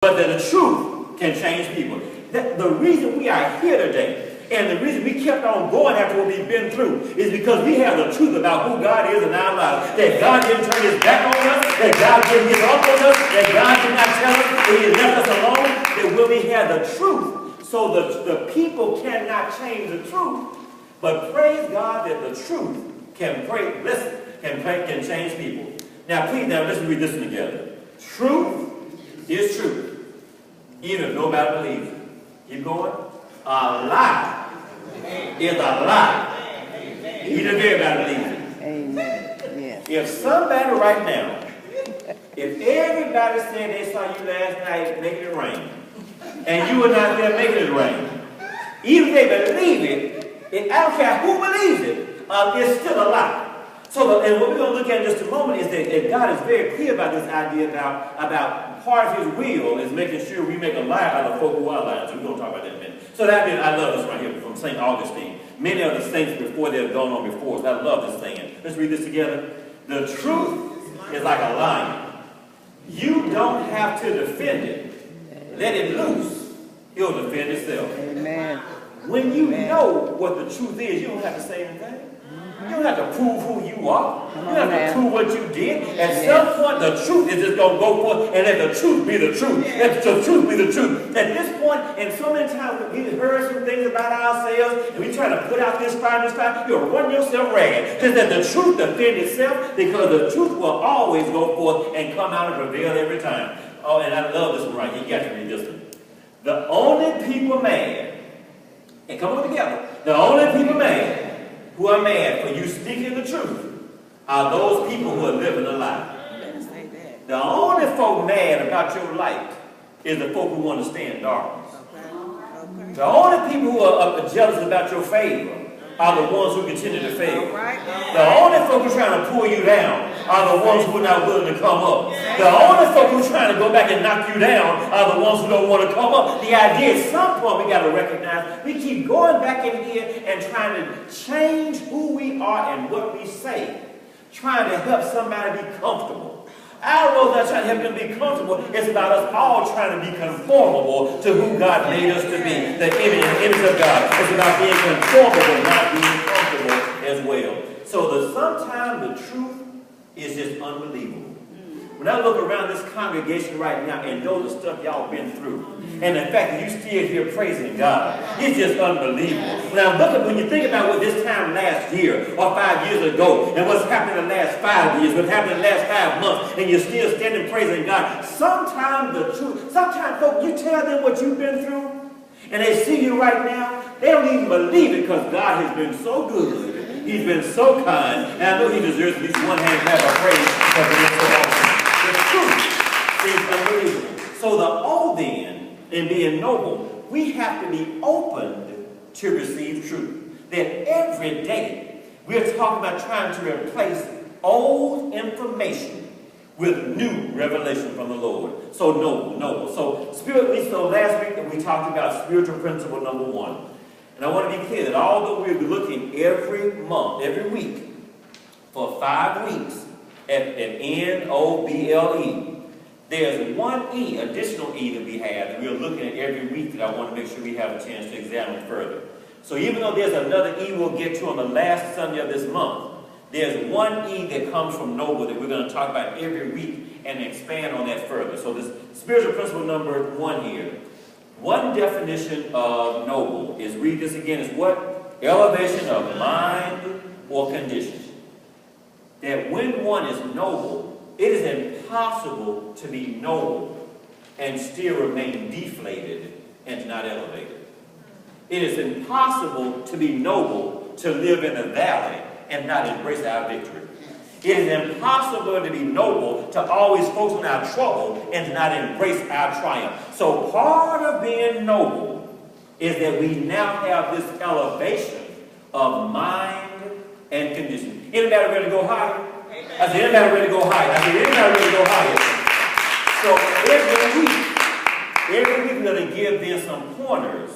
but that the truth can change people. The reason we are here today, and the reason we kept on going after what we've been through, is because we have the truth about who God is in our lives. That God didn't turn his back on us, that God didn't give up on us, that God did not tell us that he left us alone, that when we have the truth, so the people cannot change the truth. But praise God that the truth can change people. Now please, let's read this together. Truth is truth, even if nobody believes it. Keep going. A lie is a lie, even if everybody believes it. Amen. Yes. If somebody right now, if everybody said they saw you last night making it rain, and you were not there making it rain, even if they believe it, I don't care who believes it, it's still a lie. So, and what we're going to look at in just a moment is that God is very clear about this idea about part of his will is making sure we make a lie out of folk who are lying. So we're going to talk about that in a minute. So that means I love this right here from St. Augustine. Many of the saints before they have gone on before us, I love this thing. Let's read this together. The truth is like a lion. You don't have to defend it. Let it loose. It'll defend itself. Amen. When you know what the truth is, you don't have to say anything. You don't have to prove who you are. You don't have to prove what you did. At some point, the truth is just going to go forth and let the truth be the truth. Let the truth be the truth. At this point, and so many times we heard some things about ourselves, and we try to put out this fire, you'll run yourself ragged. Just let the truth defend itself, because the truth will always go forth and come out and prevail every time. Oh, and I love this one right here. You got to read this one. The only people mad, and come on together, the only people mad who are mad for you speaking the truth are those people who are living a lie. The only folk mad about your light is the folk who want to stay in darkness. The only people who are jealous about your favor are the ones who continue to fail. The only folk who are trying to pull you down are the ones who are not willing to come up. The only folk who are trying to go back and knock you down are the ones who don't want to come up. The idea at some point we got to recognize we keep going back in here and trying to change who we are and what we say, trying to help somebody be comfortable. Our role is not trying to help them be comfortable. It's about us all trying to be conformable to who God made us to be, the image of God. It's about being conformable, not being comfortable as well. So sometimes the truth is just unbelievable. When I look around this congregation right now and know the stuff y'all been through, and the fact that you still here praising God, it's just unbelievable. When you think about what this time last year or 5 years ago, and what's happened in the last 5 years, what's happened in the last 5 months, and you're still standing praising God, sometimes folks, you tell them what you've been through, and they see you right now, they don't even believe it, because God has been so good. He's been so kind, and I know he deserves at least one hand clap of praise because he is so awesome. The truth is unbelievable. So the O then, in being noble, we have to be open to receive truth. That every day we're talking about trying to replace old information with new revelation from the Lord. So noble. So last week we talked about spiritual principle number 1. And I want to be clear that although we'll be looking every month, every week, for 5 weeks, at N-O-B-L-E. There's one E, additional E that we have that we're looking at every week that I want to make sure we have a chance to examine further. So even though there's another E we'll get to on the last Sunday of this month, there's one E that comes from noble that we're going to talk about every week and expand on that further. So this spiritual principle number 1 here. One definition of noble is, read this again, is what? Elevation of mind or condition. That when one is noble, it is impossible to be noble and still remain deflated and not elevated. It is impossible to be noble to live in the valley and not embrace our victory. It is impossible to be noble to always focus on our trouble and to not embrace our triumph. So part of being noble is that we now have this elevation of mind and condition. Anybody ready to go higher? I said, anybody ready to go higher? I said, anybody ready to go higher? So every week we're going to give them some pointers,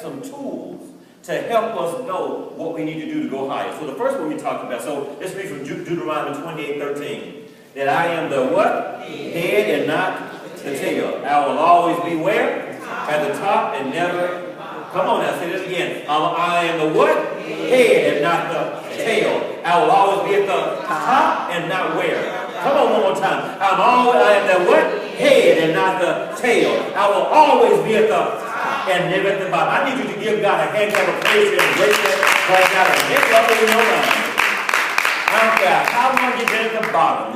some tools to help us know what we need to do to go higher. So the first one we talked about, so let's read from Deuteronomy 28:13. That I am the what? Head and not the tail. I will always be where? At the top and never. Come on now, say this again. I am the what? Head and not the tail. I will always be at the top and not where? Come on one more time. I am the what? Head and not the tail. I will always be at the top and never at the bottom. I need you to give God a hand clap of praise and embrace that right now and get up in your mind. I don't care how long you've been at the bottom. I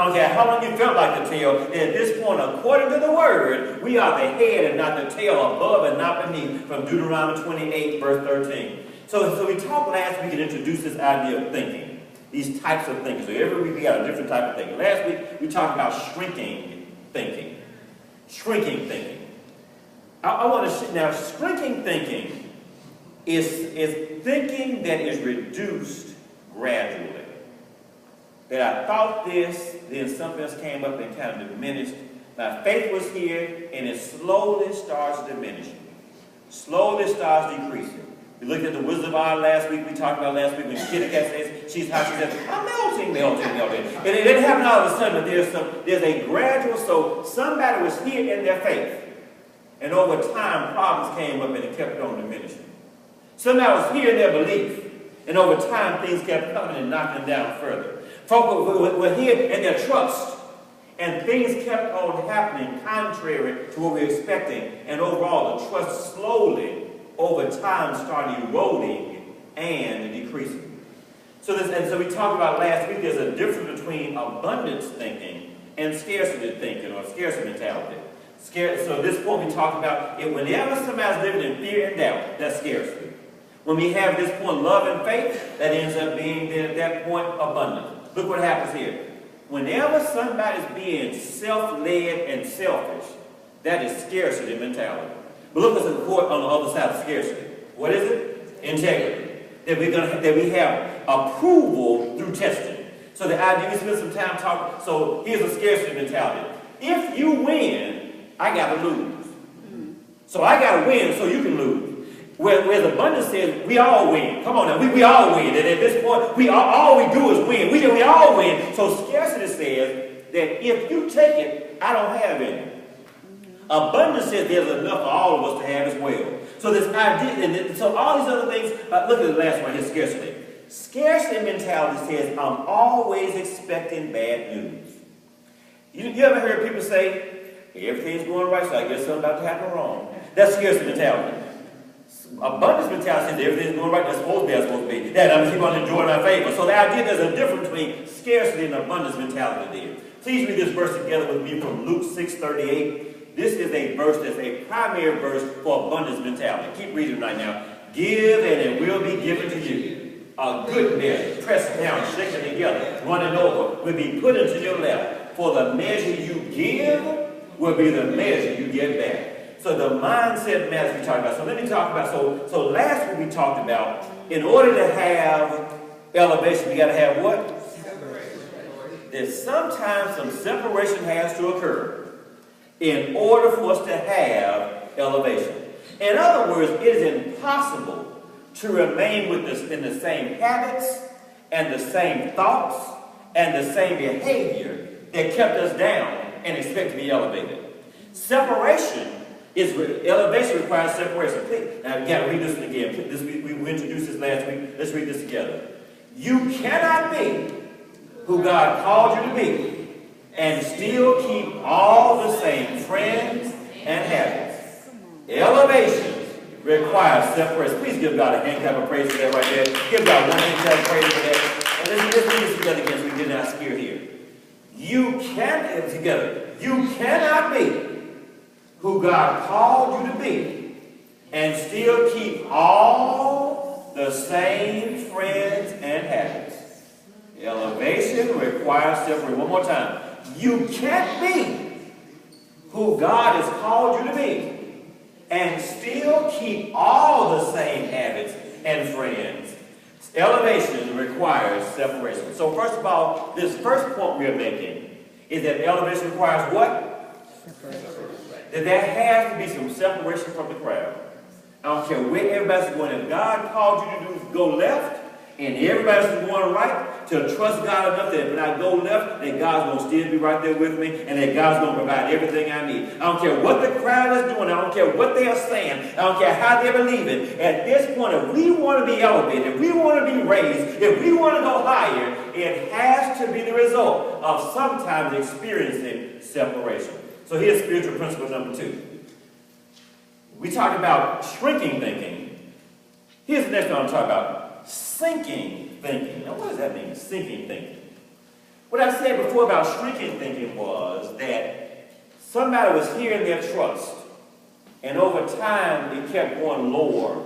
don't care how long you felt like the tail. At this point, according to the word, we are the head and not the tail, above and not beneath, from Deuteronomy 28, verse 13. So we talked last week and introduced this idea of thinking, these types of thinking. So every week we got a different type of thinking. Last week we talked about shrinking thinking. Shrinking thinking. I want to now, shrinking thinking is thinking that is reduced gradually. That I thought this, then something else came up and kind of diminished. My faith was here, and it slowly starts diminishing. Slowly starts decreasing. We looked at the Wizard of Oz last week. We talked about last week when Kitty Cat says, she says, I'm melting. And it didn't happen all of a sudden, but there's a gradual, so somebody was here in their faith. And over time, problems came up and it kept on diminishing. Somebody was here in their belief. And over time, things kept coming and knocking down further. Folk were here in their trust, and things kept on happening contrary to what we were expecting. And overall, the trust slowly, over time, started eroding and decreasing. So we talked about last week, there's a difference between abundance thinking and scarcity thinking, or scarcity mentality. So at this point, we talked about it. Whenever somebody's living in fear and doubt, that's scarcity. When we have this point, love and faith, that ends up being, at that point, abundance. Look what happens here. Whenever somebody's being self-led and selfish, that is scarcity mentality. But look what's important on the other side of scarcity. What is it? Integrity. That we have approval through testing. So the idea, we spend some time talking, so here's a scarcity mentality. If you win, I gotta lose. So I gotta win so you can lose. Whereas abundance says, we all win. Come on now, we all win. And at this point, all we do is win. We all win. So scarcity says that if you take it, I don't have any. Abundance says there's enough for all of us to have as well. So this idea, and so all these other things, look at the last one here, scarcity. Scarcity mentality says, I'm always expecting bad news. You ever heard people say, hey, everything's going right, so I guess something's about to happen wrong. That's scarcity mentality. Abundance mentality says everything's going right, that's supposed to be, that's supposed to be. That I'm going to keep on enjoying my favor. So the idea there's a difference between scarcity and abundance mentality there. Please read this verse together with me from Luke 6:38. This is a verse that's a primary verse for abundance mentality. Keep reading right now. Give and it will be given to you. A good measure, pressed down, shaken together, running over, will be put into your lap. For the measure you give will be the measure you get back. So the mindset matters we talked about. So let me talk about, so last week we talked about, in order to have elevation, we got to have what? Separation. That sometimes some separation has to occur in order for us to have elevation. In other words, it is impossible to remain with us in the same habits and the same thoughts and the same behavior that kept us down and expect to be elevated. Elevation requires separation. Please, now, you got to read this one again. We introduced this last week. Let's read this together. You cannot be who God called you to be and still keep all the same friends and habits. Elevation requires separation. Please give God a hand clap of praise for that right there. Give God one hand clap of praise for that. And let's read this together again so we get not scared here. You cannot be who God called you to be and still keep all the same friends and habits. Elevation requires separation. One more time. You can't be who God has called you to be and still keep all the same habits and friends. Elevation requires separation. So first of all, this first point we are making is that elevation requires what? Separation. That there has to be some separation from the crowd. I don't care where everybody's going. If God called you to go left and everybody's going right, to trust God enough that when I go left, that God's going to still be right there with me, and that God's going to provide everything I need. I don't care what the crowd is doing. I don't care what they are saying. I don't care how they believe it. At this point, if we want to be elevated, if we want to be raised, if we want to go higher, it has to be the result of sometimes experiencing separation. So here's spiritual principle number 2. We talk about shrinking thinking. Here's the next one I'm talking about. Sinking thinking. Now, what does that mean, sinking thinking? What I said before about shrinking thinking was that somebody was here in their trust, and over time, it kept going lower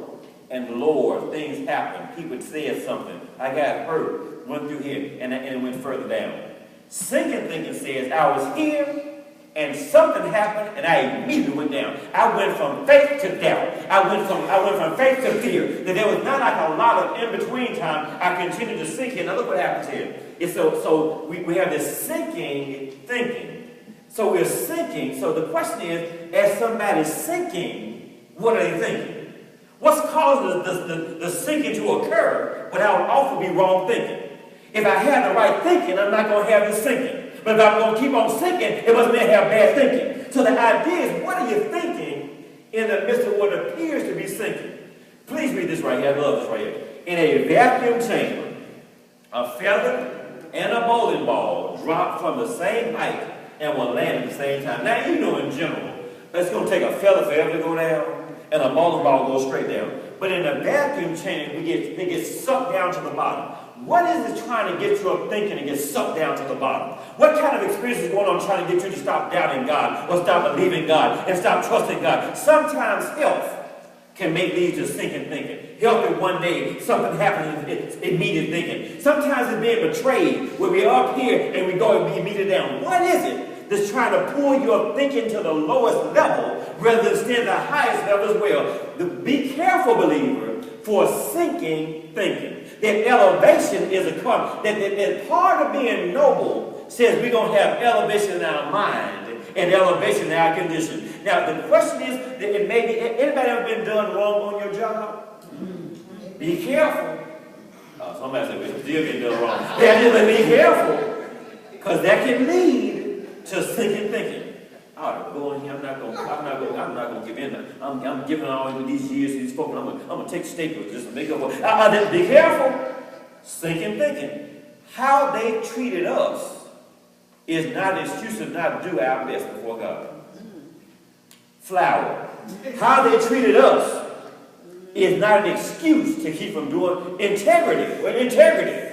and lower. Things happened. People said something. I got hurt, went through here, and it went further down. Sinking thinking says, I was here, and something happened, and I immediately went down. I went from faith to doubt. I went from faith to fear. That there was not like a lot of in-between time. I continued to sink in. Now look what happens here. It's so we have this sinking thinking. So we're sinking. So the question is, as somebody's sinking, what are they thinking? What's causing the sinking to occur without often be wrong thinking? If I have the right thinking, I'm not going to have the sinking. But if I'm going to keep on sinking, it must mean I have bad thinking. So the idea is, what are you thinking in the midst of what appears to be sinking? Please read this right here. I love this right here. In a vacuum chamber, a feather and a bowling ball drop from the same height and will land at the same time. Now, you know in general, it's going to take a feather forever to go down, and a bowling ball goes straight down. But in a vacuum chamber, they get sucked down to the bottom. What is it trying to get you up thinking and get sucked down to the bottom? What kind of experience is going on trying to get you to stop doubting God or stop believing God and stop trusting God? Sometimes health can lead to sinking thinking. Health is one day, something happens, it's immediate thinking. Sometimes it's being betrayed, where we're up here and we go immediately down. What is it that's trying to pull your thinking to the lowest level rather than stay at the highest level as well? Be careful, believer, for sinking thinking. That elevation is a part. That part of being noble says we're going to have elevation in our mind and elevation in our condition. Now, the question is, that it may be, anybody ever been done wrong on your job? Be careful. Somebody said, we're still getting done wrong. Yeah, be careful, because that can lead to sinking thinking. I ought to go in here. I'm not going to give in. I'm giving all these years to these folks. I'm going to take staples just to make up. Be careful. Sinking thinking. How they treated us is not an excuse to not do our best before God. Flower. How they treated us is not an excuse to keep from doing integrity. Well, integrity.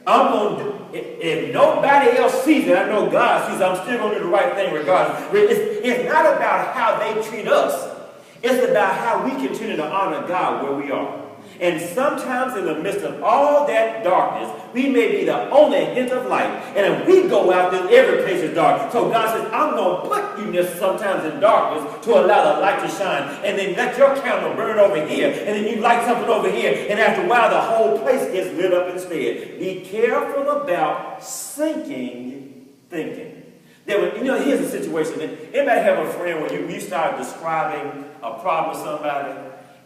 I'm going to do, if nobody else sees it, I know God sees it, I'm still going to do the right thing regardless. It's not about how they treat us. It's about how we continue to honor God where we are. And sometimes in the midst of all that darkness, we may be the only hint of light. And if we go out, then every place is dark. So God says, I'm going to put you sometimes in darkness to allow the light to shine. And then let your candle burn over here. And then you light something over here. And after a while, the whole place gets lit up instead. Be careful about sinking thinking. Here's a situation. Anybody have a friend where you start describing a problem with somebody,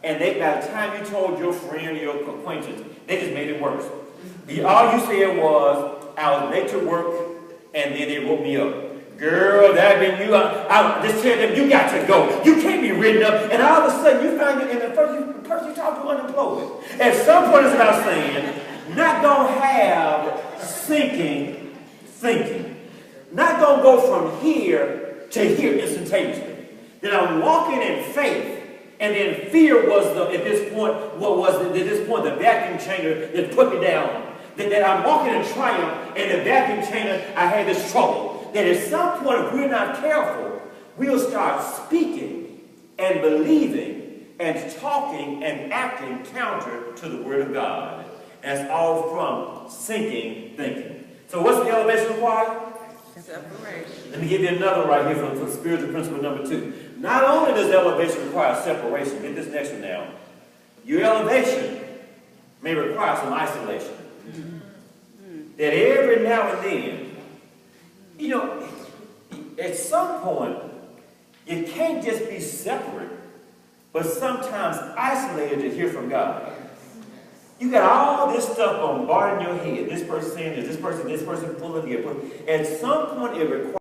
and by the time you told your friend or your acquaintance, they just made it worse. All you said was, I was late to work, and then they woke me up. Girl, that been you. I just tell them, you got to go. You can't be written up. And all of a sudden, you find it, and the person you talk to unemployed. At some point, it's about saying, not going to have sinking thinking. Not going to go from here to here instantaneously. Then I'm walking in faith. And then fear was at this point the vacuum chamber that put me down. That I'm walking in triumph, and the vacuum chamber, I had this trouble. That at some point, if we're not careful, we'll start speaking and believing and talking and acting counter to the Word of God. And it's all from sinking thinking. So what's the elevation required? Separation. Let me give you another right here from spiritual principle number 2. Not only does elevation require separation, get this next one now. Your elevation may require some isolation. That every now and then, at some point, you can't just be separate, but sometimes isolated to hear from God. You got all this stuff bombarding your head. This person saying this, this person pulling here. At some point, it requires